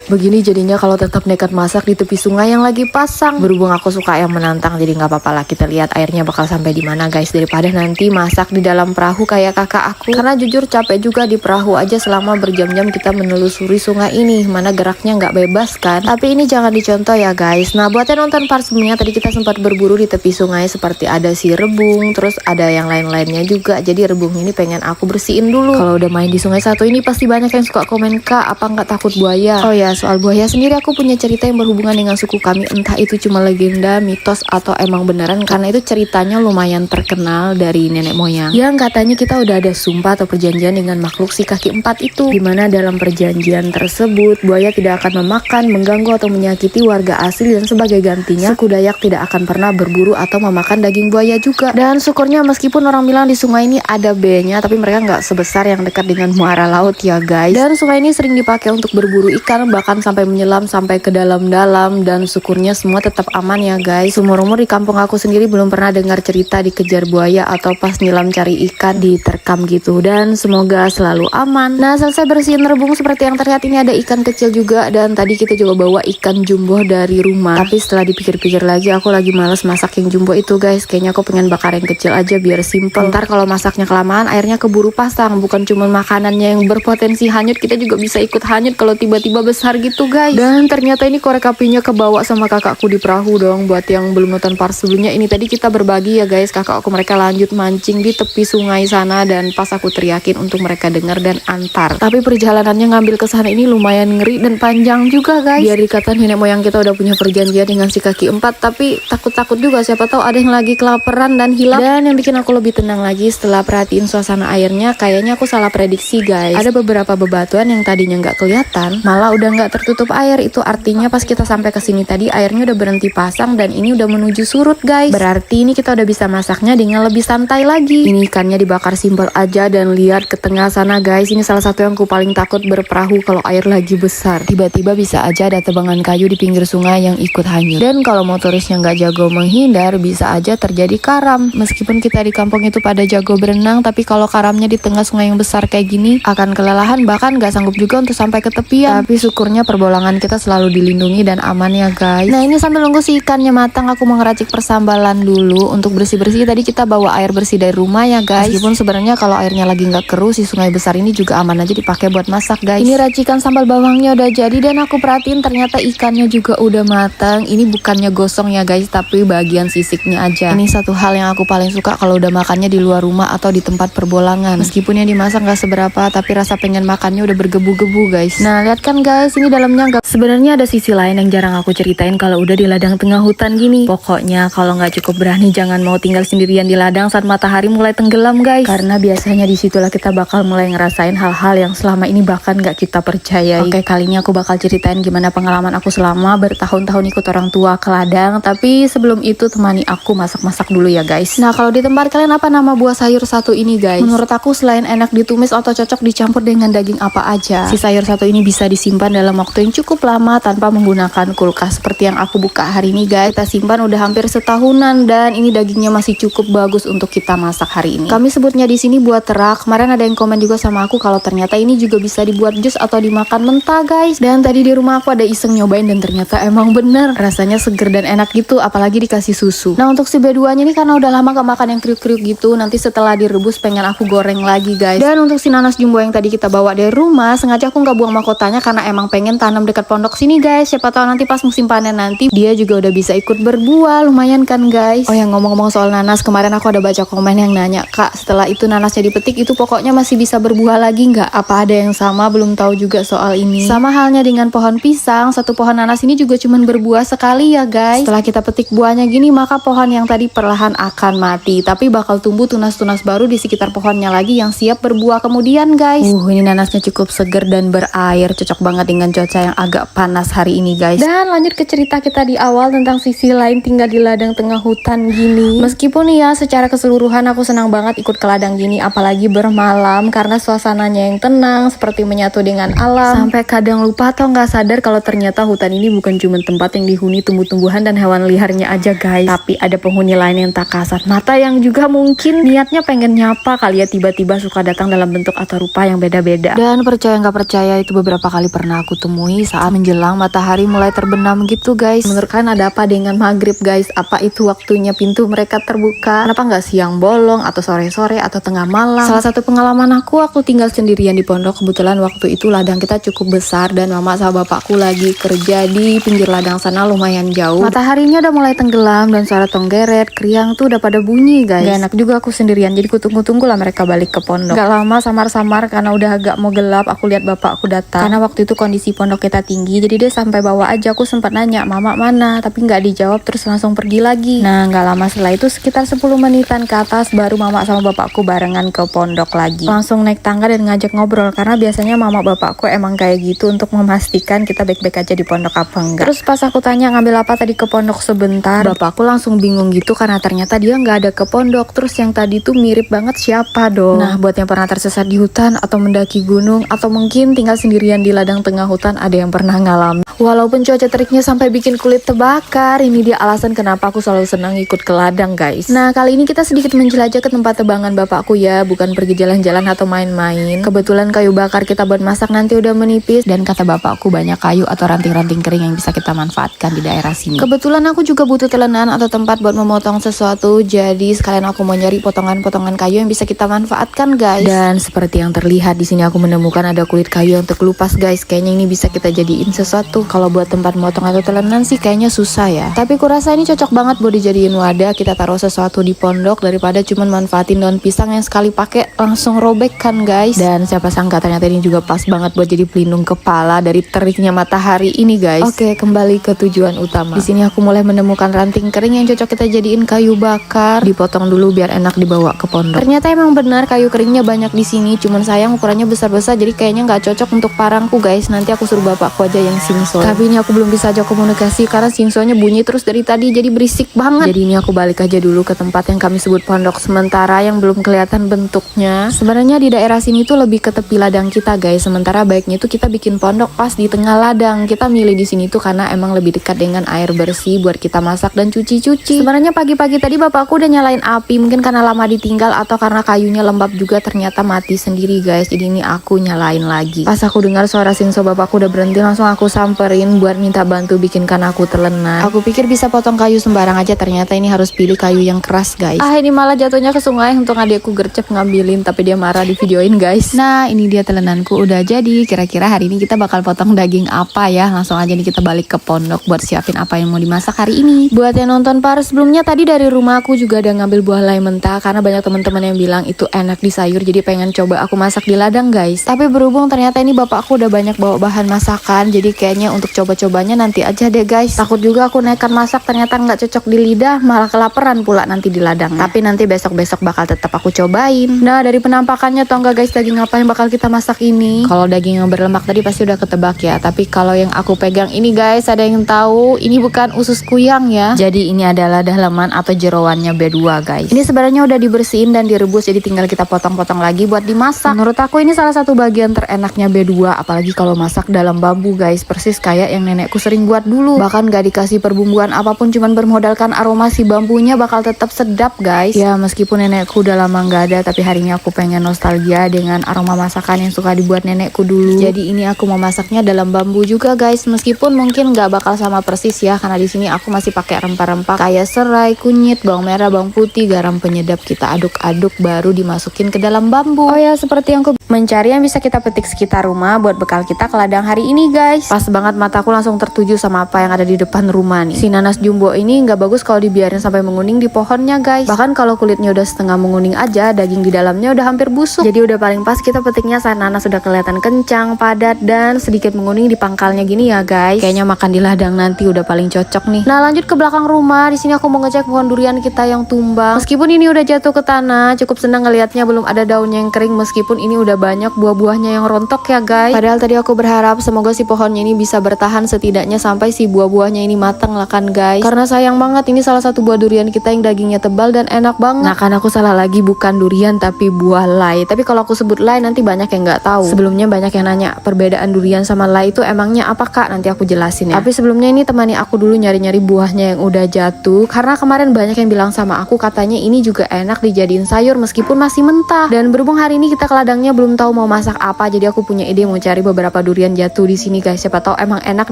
Begini jadinya kalau tetap nekat masak di tepi sungai yang lagi pasang. Berhubung aku suka yang menantang, jadi nggak apa-apa lah, kita lihat airnya bakal sampai di mana guys, daripada nanti masak di dalam perahu kayak kakak aku. Karena jujur capek juga di perahu aja selama berjam-jam kita menelusuri sungai ini, mana geraknya nggak bebas kan. Tapi ini jangan dicontoh ya guys. Nah buat yang nonton part sebelumnya, tadi kita sempat berburu di tepi sungai seperti ada si rebung, terus ada yang lain-lainnya juga. Jadi rebung ini pengen aku bersihin dulu. Kalau udah main di sungai satu ini pasti banyak yang suka komen, "Kak, apa nggak takut buaya?" Oh ya, soal buaya sendiri aku punya cerita yang berhubungan dengan suku kami. Entah itu cuma legenda, mitos, atau emang beneran, karena itu ceritanya lumayan terkenal dari nenek moyang. Yang katanya kita udah ada sumpah atau perjanjian dengan makhluk si kaki empat itu, dimana dalam perjanjian tersebut buaya tidak akan memakan, mengganggu, atau menyakiti warga asli, dan sebagai gantinya suku Dayak tidak akan pernah berburu atau memakan daging buaya juga. Dan syukurnya meskipun orang bilang di sungai ini ada B-nya, tapi mereka nggak sebesar yang dekat dengan muara laut ya guys. Dan sungai ini sering dipakai untuk berburu ikan, bahkan sampai menyelam sampai ke dalam-dalam, dan syukurnya semua tetap aman ya guys. Seumur-umur di kampung aku sendiri belum pernah dengar cerita dikejar buaya atau pas nyelam cari ikan diterkam gitu, dan semoga selalu aman. Nah selesai bersihin rebung seperti yang terlihat ini ada ikan kecil juga, dan tadi kita juga bawa ikan jumbo dari rumah. Tapi setelah dipikir-pikir lagi, aku lagi males masak yang jumbo itu guys. Kayaknya aku pengen bakar yang kecil aja biar simple. Ntar kalau masaknya kelamaan airnya keburu pasang. Bukan cuma makanannya yang berpotensi hanyut, kita juga bisa ikut hanyut kalau tiba-tiba besar gitu guys. Dan ternyata ini korek apinya kebawa sama kakakku di perahu dong. Buat yang belum nonton part sebelumnya, ini tadi kita berbagi ya guys. Kakakku mereka lanjut mancing di tepi sungai sana, dan pas aku teriakin untuk mereka dengar dan antar. Tapi perjalanannya ngambil ke sana ini lumayan ngeri dan panjang juga guys. Biar dikata nenek moyang kita udah punya perjanjian dengan si kaki empat, tapi takut-takut juga, siapa tahu ada yang lagi kelaparan dan hilang. Dan yang bikin aku lebih tenang lagi setelah perhatiin suasana airnya, kayaknya aku salah prediksi guys. Ada beberapa bebatuan yang tadinya nggak kelihatan malah udah nggak tertutup air. Itu artinya pas kita sampai ke sini tadi airnya udah berhenti pasang dan ini udah menuju surut guys. Berarti ini kita udah bisa masaknya dengan lebih santai lagi. Ini ikannya dibakar simpel aja, dan lihat ke tengah sana guys, ini salah satu yang ku paling takut berperahu kalau air lagi besar. Tiba-tiba bisa aja ada tebangan kayu di pinggir sungai yang ikut hanyut. Dan kalau motorisnya nggak jago menghindar, bisa aja terjadi karam. Meskipun kita di kampung itu pada jago berenang, tapi kalau karamnya di tengah sungai yang besar kayak gini akan kelelahan, bahkan nggak sanggup juga untuk sampai ke tepian. Tapi syukurnya perbolangan kita selalu dilindungi dan aman ya guys. Nah ini sambil nunggu si ikannya matang, aku mau ngeracik persambalan dulu. Untuk bersih-bersih tadi kita bawa air bersih dari rumah ya guys. Meskipun sebenarnya kalau airnya lagi nggak keruh, si sungai besar ini juga aman aja dipakai buat masak guys. Ini racikan sambal bawangnya udah jadi, dan aku perhatiin ternyata ikannya juga udah matang. Ini bukannya gosong ya guys, tapi bagian sisiknya aja. Ini satu hal yang aku paling suka kalau udah makannya di luar rumah atau di tempat perbolangan. Meskipun yang dimasak nggak seberapa, tapi rasa pengen makannya udah bergebu-gebu guys. Nah lihat kan guys, ini dalamnya nggak. Sebenarnya ada sisi lain yang jarang aku ceritain kalau udah di ladang tengah hutan gini. Pokoknya kalau nggak cukup berani, jangan mau tinggal sendirian di ladang saat matahari mulai tenggelam guys. Karena biasanya disitulah kita bakal mulai ngerasain hal-hal yang selama ini bahkan nggak kita percayai. Oke, kali ini aku bakal ceritain gimana pengalaman aku selama bertahun-tahun ikut orang tua ke ladang. Tapi sebelum itu temani aku masak-masak dulu ya guys. Nah kalau di tempat kalian apa nama buah sayur satu ini guys? Menurut aku selain enak ditumis atau cocok dicampur dengan daging apa aja, si sayur satu ini bisa disimpan dalam waktu yang cukup lama tanpa menggunakan kulkas. Seperti yang aku buka hari ini guys, kita simpan udah hampir setahunan, dan ini dagingnya masih cukup bagus untuk kita masak hari ini. Kami sebutnya di sini buah terak. Kemarin ada yang komen juga sama aku kalau ternyata ini juga bisa dibuat jus atau dimakan mentah guys. Dan tadi di rumah aku ada iseng nyobain, dan ternyata emang bener rasanya seger dan enak gitu, apalagi dikasih susu. Nah untuk si B2 nya ini karena udah lama gak makan yang kriuk-kriuk gitu, nanti setelah direbus pengen aku goreng lagi guys. Dan untuk si nanas jumbo yang tadi kita bawa dari rumah, sengaja aku nggak buang mahkotanya karena emang pengen tanam dekat pondok sini guys. Siapa tahu nanti pas musim panen nanti dia juga udah bisa ikut berbuah, lumayan kan guys. Oh yang ngomong-ngomong soal nanas, kemarin aku ada baca komen yang nanya, "Kak, setelah itu nanasnya dipetik itu pokoknya masih bisa berbuah lagi nggak? Apa ada yang sama?" Belum tahu juga soal ini. Sama halnya dengan pohon pisang, satu pohon nanas ini juga cuman berbuah sekali ya guys. Setelah kita petik buahnya gini, maka pohon yang tadi perlahan akan mati, tapi bakal tumbuh tunas-tunas baru di sekitar pohonnya lagi yang siap berbuah kemudian guys. Ini nanasnya cukup seger dan berair, cocok banget dengan cuaca yang agak panas hari ini guys. Dan lanjut ke cerita kita di awal tentang sisi lain tinggal di ladang tengah hutan gini. Meskipun ya secara keseluruhan aku senang banget ikut ke ladang gini, apalagi bermalam, karena suasananya yang tenang seperti menyatu dengan alam. Sampai kadang lupa atau nggak sadar kalau ternyata hutan ini bukan cuma tempat yang dihuni tumbuh-tumbuhan dan hewan liarnya aja guys, tapi ada penghuni lain yang tak kasat mata yang juga mungkin niatnya pengen nyapa kali ya, tiba-tiba suka datang dalam bentuk atau rupa yang beda-beda. Dan percaya nggak percaya, itu beberapa kali pernah aku temui saat menjelang matahari mulai terbenam gitu guys. Menurut kalian ada apa dengan maghrib guys? Apa itu waktunya pintu mereka terbuka? Kenapa nggak siang bolong atau sore-sore atau tengah malam? Salah satu pengalaman aku tinggal sendirian di pondok. Kebetulan waktu itu ladang kita cukup besar dan mama sama bapakku lagi kerja di pinggir ladang sana lumayan jauh. Mataharinya udah mulai tenggelam dan suara tonggeret, kriang tuh udah pada bunyi guys. Gak enak juga aku sendirian, jadi kutunggu-tunggu lah mereka balik ke pondok. Gak lama samar-samar karena udah agak mau gelap, aku lihat bapakku datang. Karena waktu itu kondisi pondok kita tinggi, jadi dia sampai bawa aja. Aku sempat nanya, mama mana? Tapi nggak dijawab, terus langsung pergi lagi. Nah nggak lama setelah itu sekitar 10 menitan ke atas baru mama sama bapakku barengan ke pondok lagi. Langsung naik tangga dan ngajak ngobrol, karena biasanya mama bapakku emang kayak gitu untuk memastikan kita baik-baik aja di pondok apa enggak. Terus pas aku tanya ngambil apa tadi ke pondok sebentar, bapakku langsung bingung gitu karena ternyata dia nggak ada ke pondok. Terus yang tadi tuh mirip banget siapa dong? Nah buat yang pernah tersesat di hutan atau mendaki gunung atau mungkin tinggal sendirian di ladang tengah hutan, ada yang pernah ngalamin. Walaupun cuaca teriknya sampai bikin kulit terbakar, ini dia alasan kenapa aku selalu senang ikut ke ladang guys. Nah kali ini kita sedikit menjelajah ke tempat tebangan bapakku ya, bukan pergi jalan-jalan atau main-main. Kebetulan kayu bakar kita buat masak nanti udah menipis, dan kata bapakku banyak kayu atau ranting-ranting kering yang bisa kita manfaatkan di daerah sini. Kebetulan aku juga butuh telenan atau tempat buat memotong sesuatu, jadi sekalian aku mau nyari potongan-potongan kayu yang bisa kita manfaatkan guys. Dan seperti yang terlihat di sini aku menemukan ada kulit kayu yang terkelupas guys. Kayaknya ini bisa kita jadiin sesuatu. Kalau buat tempat motong atau telenan sih kayaknya susah ya. Tapi kurasa ini cocok banget buat dijadiin wadah. Kita taruh sesuatu di pondok daripada cuman manfaatin daun pisang yang sekali pakai langsung robek kan guys. Dan siapa sangka ternyata ini juga pas banget buat jadi pelindung kepala dari teriknya matahari ini guys. Oke, kembali ke tujuan utama. Di sini aku mulai menemukan ranting kering yang cocok kita jadiin kayu bakar. Dipotong dulu biar enak dibawa ke pondok. Ternyata emang benar kayu keringnya banyak di sini. Cuman sayang ukurannya besar-besar, jadi kayaknya nggak cocok untuk parangku guys. Nanti aku suruh bapakku aja yang singso. Tapi ini aku belum bisa aja komunikasi karena singsonya bunyi terus dari tadi, jadi berisik banget. Jadi ini aku balik aja dulu ke tempat yang kami sebut pondok sementara yang belum kelihatan bentuknya. Sebenarnya di daerah sini tuh lebih ke tepi ladang kita guys. Sementara baiknya tuh kita bikin pondok pas di tengah ladang. Kita milih di sini tuh karena emang lebih dekat dengan air bersih buat kita masak dan cuci-cuci. Sebenarnya pagi-pagi tadi bapakku udah nyalain api, mungkin karena lama ditinggal atau karena kayunya lembab juga, ternyata mati sendiri guys. Jadi ini aku nyalain lagi. Pas aku dengar suara singso bapakku udah berhenti, langsung aku samperin buat minta bantu bikinkan aku telenan. Aku pikir bisa potong kayu sembarang aja, ternyata ini harus pilih kayu yang keras guys. Ini malah jatuhnya ke sungai. Untung adikku gercep ngambilin, tapi dia marah di videoin guys. Nah ini dia telenanku udah jadi. Kira-kira hari ini kita bakal potong daging apa ya? Langsung aja nih kita balik ke pondok buat siapin apa yang mau dimasak hari ini. Buat yang nonton part sebelumnya tadi, dari rumah aku juga ada ngambil buah lai mentah karena banyak teman-teman yang bilang itu enak di sayur, jadi pengen coba aku masak di ladang guys. Tapi berhubung ternyata ini bapakku udah banyak bawa bahan masakan, jadi kayaknya untuk coba-cobanya nanti aja deh guys. Takut juga aku nekat masak ternyata nggak cocok di lidah, malah kelaparan pula nanti di ladang. Tapi nanti besok-besok bakal tetap aku cobain. Nah dari penampakannya tau nggak guys daging apa yang bakal kita masak ini? Kalau daging yang berlemak tadi pasti udah ketebak ya. Tapi kalau yang aku pegang ini guys, ada yang tahu ini bukan usus kuyang ya. Jadi ini adalah dalaman atau jeroannya B2 guys. Ini sebenarnya udah dibersihin dan direbus, jadi tinggal kita potong-potong lagi buat dimasak. Menurut aku ini salah satu bagian terenaknya B2, apalagi kalau masak dalam bambu guys. Persis kayak yang nenekku sering buat dulu. Bahkan gak dikasih perbumbuan apapun, cuman bermodalkan aroma si bambunya bakal tetap sedap guys. Ya meskipun nenekku udah lama gak ada, tapi hari ini aku pengen nostalgia dengan aroma masakan yang suka dibuat nenekku dulu. Jadi ini aku mau masaknya dalam bambu juga guys. Meskipun mungkin gak bakal sama persis ya, karena di sini aku masih pakai rempah-rempah kayak serai, kunyit, bawang merah, bawang putih, garam penyedap. Kita aduk-aduk baru dimasukin ke dalam bambu. Oh ya, seperti yang aku mencari yang bisa kita petik sekitar rumah buat bekal kita ke ladang hari ini guys. Pas banget mataku langsung tertuju sama apa yang ada di depan rumah nih. Si nanas jumbo ini nggak bagus kalau dibiarin sampai menguning di pohonnya guys. Bahkan kalau kulitnya udah setengah menguning aja, daging di dalamnya udah hampir busuk. Jadi udah paling pas kita petiknya saat nanas sudah kelihatan kencang, padat, dan sedikit menguning di pangkalnya gini ya guys. Kayaknya makan di ladang nanti udah paling cocok nih. Nah lanjut ke belakang rumah. Di sini aku mau ngecek pohon durian kita yang tumbang. Meskipun ini udah jatuh ke tanah, cukup senang ngelihatnya belum ada daunnya yang kering. Meskipun ini udah banyak buah-buahnya yang rontok ya guys. Padahal tadi aku berharap semoga si pohonnya ini bisa bertahan setidaknya sampai si buah-buahnya ini matang lah kan guys. Karena sayang banget ini salah satu buah durian kita yang dagingnya tebal dan enak banget. Nah kan aku salah lagi, bukan durian tapi buah lai. Tapi kalau aku sebut lai nanti banyak yang nggak tahu. Sebelumnya banyak yang nanya perbedaan durian sama lai itu emangnya apa kak? Nanti aku jelasin ya. Tapi sebelumnya ini temani aku dulu nyari-nyari buahnya yang udah jatuh. Karena kemarin banyak yang bilang sama aku katanya ini juga enak dijadiin sayur meskipun masih mentah. Dan berhubung hari ini kita ke ladangnya belum tahu mau masak apa, jadi aku punya ide mau cari beberapa durian durian jatuh di sini guys. Siapa tahu emang enak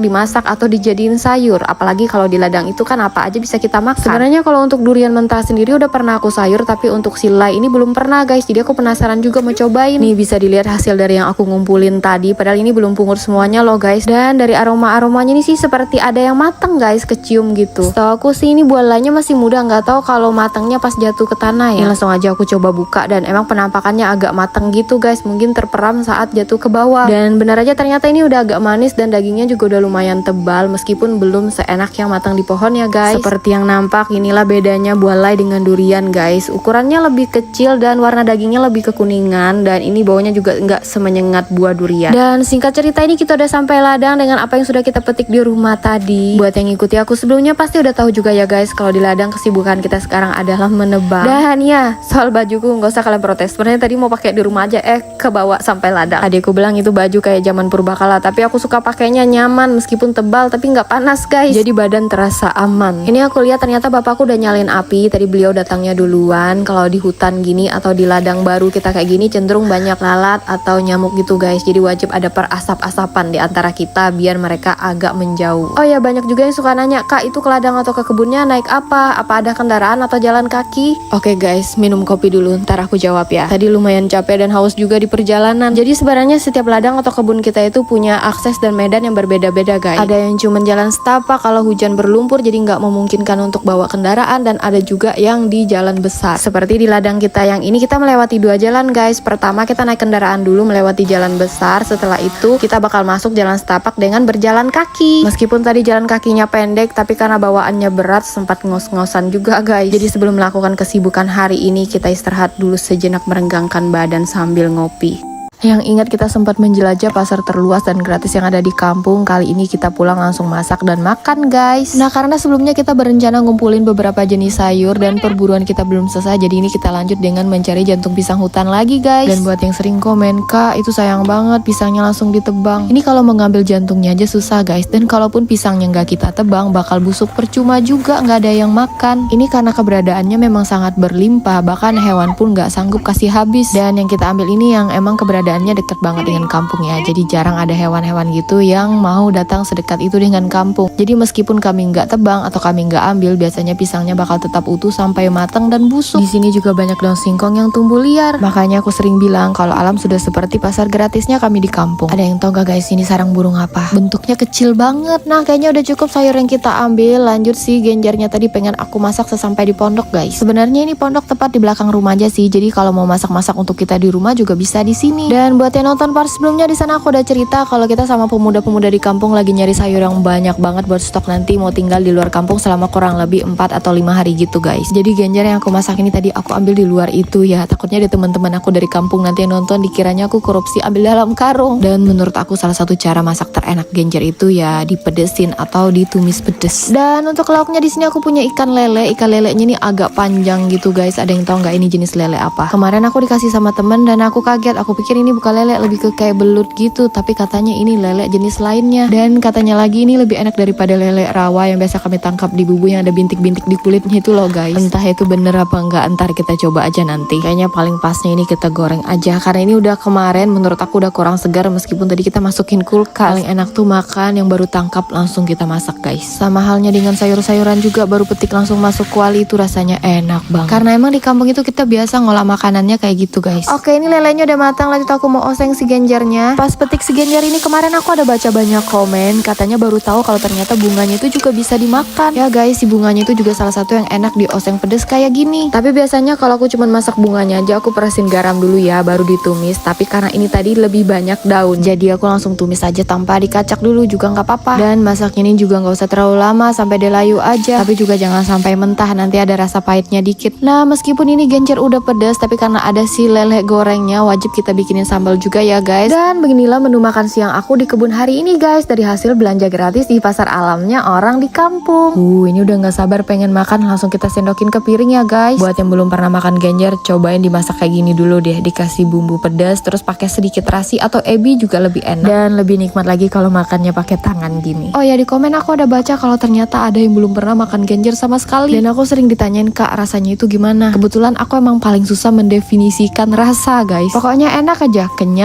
dimasak atau dijadiin sayur. Apalagi kalau di ladang itu kan apa aja bisa kita makan. Sebenarnya kalau untuk durian mentah sendiri udah pernah aku sayur, tapi untuk silai ini belum pernah guys. Jadi aku penasaran juga mau cobain. Nih bisa dilihat hasil dari yang aku ngumpulin tadi. Padahal ini belum pungut semuanya loh guys. Dan dari aromanya ini sih seperti ada yang matang guys, kecium gitu. Setahu aku sih ini bualanya masih muda, nggak tahu kalau matangnya pas jatuh ke tanah ya. Ini langsung aja aku coba buka dan emang penampakannya agak matang gitu guys. Mungkin terperam saat jatuh ke bawah. Dan benar aja ternyata ini udah agak manis dan dagingnya juga udah lumayan tebal meskipun belum seenak yang matang di pohon ya guys. Seperti yang nampak, inilah bedanya bualai dengan durian guys. Ukurannya lebih kecil dan warna dagingnya lebih kekuningan, dan ini baunya juga nggak semenyengat buah durian. Dan singkat cerita ini kita udah sampai ladang dengan apa yang sudah kita petik di rumah tadi. Buat yang ngikuti aku sebelumnya pasti udah tahu juga ya guys, kalau di ladang kesibukan kita sekarang adalah menebang. Dan ya soal bajuku nggak usah kalian protes. Sebenarnya tadi mau pakai di rumah aja, kebawa sampai ladang. Adikku bilang itu baju kayak zaman purbakala, tapi aku suka pakainya nyaman meskipun tebal tapi nggak panas guys. Jadi badan terasa aman. Ini aku lihat ternyata bapakku udah nyalin api. Tadi beliau datangnya duluan. Kalau di hutan gini atau di ladang baru kita kayak gini cenderung banyak lalat atau nyamuk gitu guys. Jadi wajib ada perasap-asapan di antara kita biar mereka agak menjauh. Oh ya, banyak juga yang suka nanya, "Kak, itu ke ladang atau ke kebunnya naik apa? Apa ada kendaraan atau jalan kaki?" Oke guys, minum kopi dulu ntar aku jawab ya. Tadi lumayan capek dan haus juga di perjalanan. Jadi sebenarnya setiap ladang atau kebun kita itu punya akses dan medan yang berbeda-beda guys. Ada yang cuma jalan setapak kalau hujan berlumpur jadi nggak memungkinkan untuk bawa kendaraan, dan ada juga yang di jalan besar. Seperti di ladang kita yang ini kita melewati dua jalan guys. Pertama kita naik kendaraan dulu melewati jalan besar. Setelah itu kita bakal masuk jalan setapak dengan berjalan kaki. Meskipun tadi jalan kakinya pendek, tapi karena bawaannya berat sempat ngos-ngosan juga guys. Jadi sebelum melakukan kesibukan hari ini kita istirahat dulu sejenak merenggangkan badan sambil ngopi. Yang ingat kita sempat menjelajah pasar terluas dan gratis yang ada di kampung. Kali ini kita pulang langsung masak dan makan guys. Nah karena sebelumnya kita berencana ngumpulin beberapa jenis sayur dan perburuan kita belum selesai, jadi ini kita lanjut dengan mencari jantung pisang hutan lagi guys. Dan buat yang sering komen, "Kak, itu sayang banget pisangnya langsung ditebang." Ini kalau mengambil jantungnya aja susah guys. Dan kalaupun pisangnya nggak kita tebang bakal busuk percuma juga, nggak ada yang makan. Ini karena keberadaannya memang sangat berlimpah, bahkan hewan pun nggak sanggup kasih habis. Dan yang kita ambil ini yang emang keberadaannya dekat banget dengan kampung ya, jadi jarang ada hewan-hewan gitu yang mau datang sedekat itu dengan kampung. Jadi meskipun kami nggak tebang atau kami nggak ambil, biasanya pisangnya bakal tetap utuh sampai matang dan busuk. Di sini juga banyak daun singkong yang tumbuh liar, makanya aku sering bilang kalau alam sudah seperti pasar gratisnya kami di kampung. Ada yang tau gak guys ini sarang burung apa? Bentuknya kecil banget. Nah kayaknya udah cukup sayur yang kita ambil. Lanjut sih genjernya tadi pengen aku masak sesampai di pondok guys. Sebenarnya ini pondok tepat di belakang rumah aja sih, jadi kalau mau masak-masak untuk kita di rumah juga bisa di sini. Dan buat yang nonton part sebelumnya di sana aku udah cerita kalau kita sama pemuda-pemuda di kampung lagi nyari sayur yang banyak banget buat stok nanti mau tinggal di luar kampung selama kurang lebih 4 atau 5 hari gitu guys. Jadi genjer yang aku masak ini tadi aku ambil di luar itu ya. Takutnya ada teman-teman aku dari kampung nanti yang nonton dikiranya aku korupsi ambil dalam karung. Dan menurut aku salah satu cara masak terenak genjer itu ya dipedesin atau ditumis pedes. Dan untuk lauknya di sini aku punya ikan lele. Ikan lelenya ini agak panjang gitu guys. Ada yang tahu nggak ini jenis lele apa? Kemarin aku dikasih sama temen dan aku kaget. Aku pikir ini bukan lele, lebih ke kayak belut gitu, tapi katanya ini lele jenis lainnya. Dan katanya lagi ini lebih enak daripada lele rawa yang biasa kami tangkap di bubu yang ada bintik-bintik di kulitnya itu loh guys. Entah itu bener apa enggak, entar kita coba aja nanti. Kayaknya paling pasnya ini kita goreng aja karena ini udah kemarin menurut aku udah kurang segar meskipun tadi kita masukin kulkas. Paling enak tuh makan yang baru tangkap langsung kita masak guys. Sama halnya dengan sayur-sayuran juga baru petik langsung masuk kuali, itu rasanya enak banget. Karena emang di kampung itu kita biasa ngolah makanannya kayak gitu guys. Oke, ini lelenya udah matang, lanjut aku mau oseng si genjernya. Pas petik si genjer ini kemarin aku ada baca banyak komen, katanya baru tahu kalau ternyata bunganya itu juga bisa dimakan. Ya guys, si bunganya itu juga salah satu yang enak dioseng pedes kayak gini. Tapi biasanya kalau aku cuma masak bunganya aja aku perasin garam dulu ya baru ditumis. Tapi karena ini tadi lebih banyak daun, jadi aku langsung tumis aja tanpa dikacak dulu juga nggak apa-apa. Dan masaknya ini juga nggak usah terlalu lama, sampai dia layu aja. Tapi juga jangan sampai mentah, nanti ada rasa pahitnya dikit. Nah meskipun ini genjer udah pedas, tapi karena ada si lele gorengnya wajib kita bikinin sambal juga ya guys. Dan beginilah menu makan siang aku di kebun hari ini guys, dari hasil belanja gratis di pasar alamnya orang di kampung. Ini udah gak sabar pengen makan, langsung kita sendokin ke piring ya guys. Buat yang belum pernah makan genjer, cobain dimasak kayak gini dulu deh, dikasih bumbu pedas terus pakai sedikit terasi atau ebi juga lebih enak dan lebih nikmat lagi kalau makannya pakai tangan gini. Oh ya, di komen aku ada baca kalau ternyata ada yang belum pernah makan genjer sama sekali, dan aku sering ditanyain, "Kak, rasanya itu gimana?" Kebetulan aku emang paling susah mendefinisikan rasa guys. Pokoknya enak aja, kenyal.